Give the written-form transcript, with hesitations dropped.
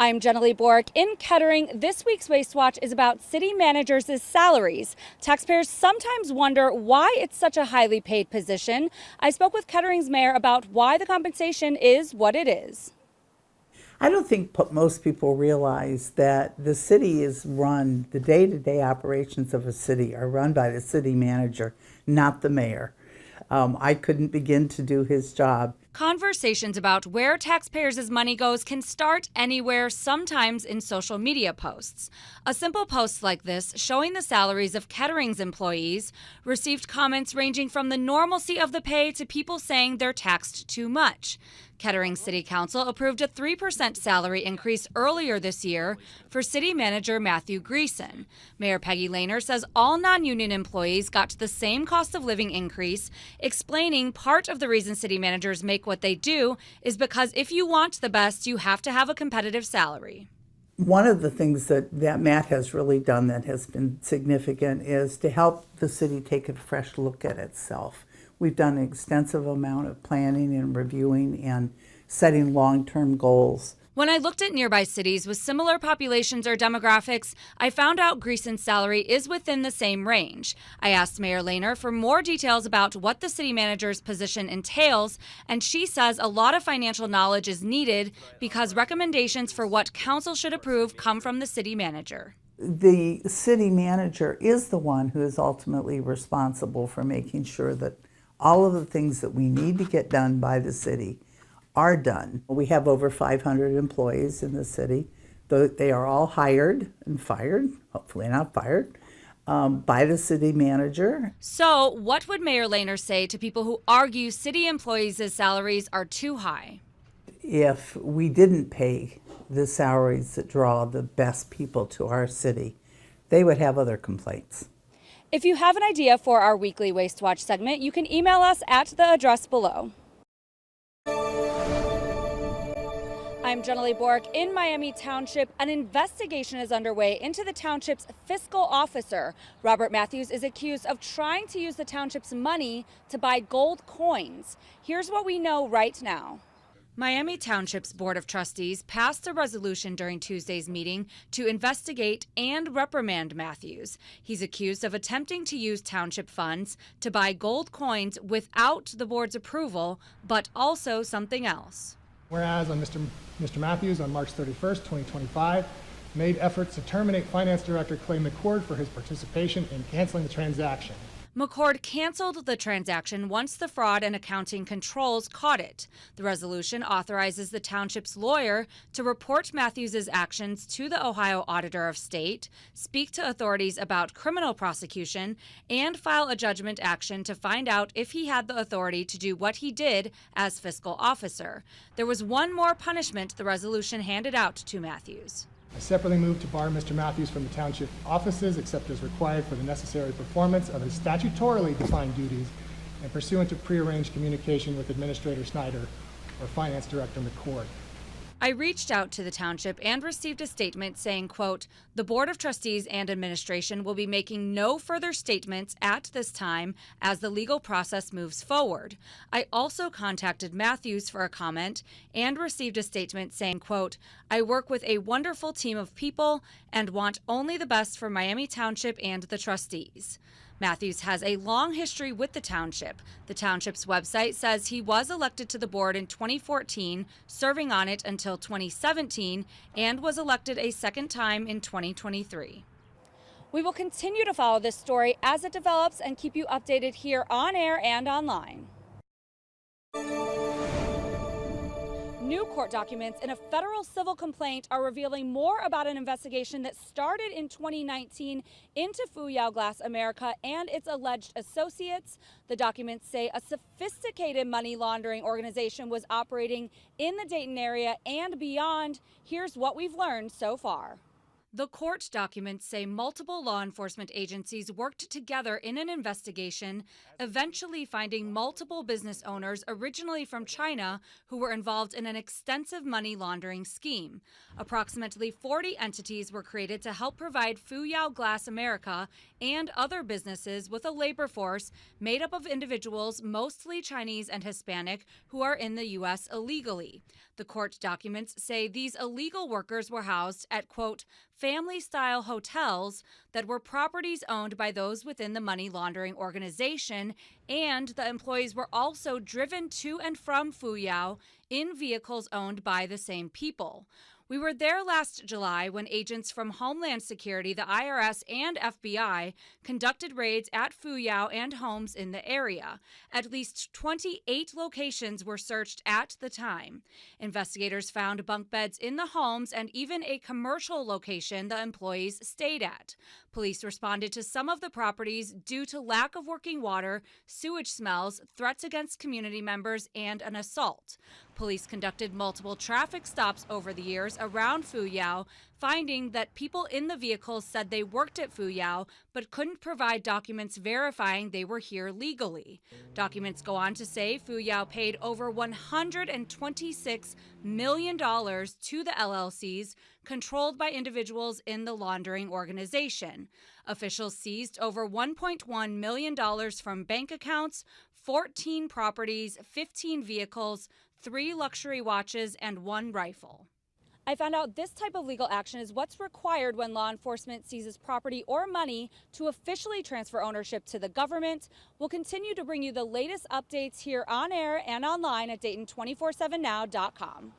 I'm Jenilee Borek in Kettering. This week's Waste Watch is about city managers' salaries. Taxpayers sometimes wonder why it's such a highly paid position. I spoke with Kettering's mayor about why the compensation is what it is. I don't think most people realize that the city is run, the day-to-day operations of a city are run by the city manager, not the mayor. I couldn't begin to do his job. Conversations about where taxpayers' money goes can start anywhere, sometimes in social media posts. A simple post like this, showing the salaries of Kettering's employees, received comments ranging from the normalcy of the pay to people saying they're taxed too much. Kettering City Council approved a 3% salary increase earlier this year for City Manager Matthew Greason. Mayor Peggy Lehner says all non-union employees got the same cost of living increase, explaining part of the reason city managers make what they do is because if you want the best, you have to have a competitive salary. One of the things that Matt has really done that has been significant is to help the city take a fresh look at itself. We've done an extensive amount of planning and reviewing and setting long-term goals. When I looked at nearby cities with similar populations or demographics, I found out Greason's salary is within the same range. I asked Mayor Lehner for more details about what the city manager's position entails, and she says a lot of financial knowledge is needed because recommendations for what council should approve come from the city manager. The city manager is the one who is ultimately responsible for making sure that all of the things that we need to get done by the city are done. We have over 500 employees in the city. They are all hired and fired, hopefully not fired, by the city manager. So what would Mayor Lehner say to people who argue city employees' salaries are too high? If we didn't pay the salaries that draw the best people to our city, they would have other complaints. If you have an idea for our weekly Waste Watch segment, you can email us at the address below. I'm Jenilee Borek in Miami Township. An investigation is underway into the township's fiscal officer. Robert Matthews is accused of trying to use the township's money to buy gold coins. Here's what we know right now. Miami Township's Board of Trustees passed a resolution during Tuesday's meeting to investigate and reprimand Matthews. He's accused of attempting to use township funds to buy gold coins without the board's approval, but also something else. Whereas on Mr. Matthews on March 31st, 2025, made efforts to terminate Finance Director Clay McCord for his participation in canceling the transaction. McCord canceled the transaction once the fraud and accounting controls caught it. The resolution authorizes the township's lawyer to report Matthews' actions to the Ohio Auditor of State, speak to authorities about criminal prosecution, and file a judgment action to find out if he had the authority to do what he did as fiscal officer. There was one more punishment the resolution handed out to Matthews. I separately moved to bar Mr. Matthews from the township offices except as required for the necessary performance of his statutorily defined duties and pursuant to prearranged communication with Administrator Snyder or Finance Director McCord. I reached out to the township and received a statement saying, quote, "The Board of Trustees and administration will be making no further statements at this time as the legal process moves forward." I also contacted Matthews for a comment and received a statement saying, quote, "I work with a wonderful team of people and want only the best for Miami Township and the trustees." Matthews has a long history with the township. The township's website says he was elected to the board in 2014, serving on it until 2017, and was elected a second time in 2023. We will continue to follow this story as it develops and keep you updated here on air and online. New court documents in a federal civil complaint are revealing more about an investigation that started in 2019 into Fuyao Glass America and its alleged associates. The documents say a sophisticated money laundering organization was operating in the Dayton area and beyond. Here's what we've learned so far. The court documents say multiple law enforcement agencies worked together in an investigation, eventually finding multiple business owners originally from China who were involved in an extensive money laundering scheme. Approximately 40 entities were created to help provide Fuyao Glass America and other businesses with a labor force made up of individuals, mostly Chinese and Hispanic, who are in the U.S. illegally. The court documents say these illegal workers were housed at, quote, family-style hotels that were properties owned by those within the money laundering organization, and the employees were also driven to and from Fuyao in vehicles owned by the same people. We were there last July when agents from Homeland Security, the IRS, and FBI conducted raids at Fuyao and homes in the area. At least 28 locations were searched at the time. Investigators found bunk beds in the homes and even a commercial location the employees stayed at. Police responded to some of the properties due to lack of working water, sewage smells, threats against community members, and an assault. Police conducted multiple traffic stops over the years around Fuyao, finding that people in the vehicles said they worked at Fuyao but couldn't provide documents verifying they were here legally. Documents go on to say Fuyao paid over $126 million to the LLCs controlled by individuals in the laundering organization. Officials seized over $1.1 million from bank accounts, 14 properties, 15 vehicles, 3 luxury watches, and 1 rifle. I found out this type of legal action is what's required when law enforcement seizes property or money to officially transfer ownership to the government. We'll continue to bring you the latest updates here on air and online at Dayton247now.com.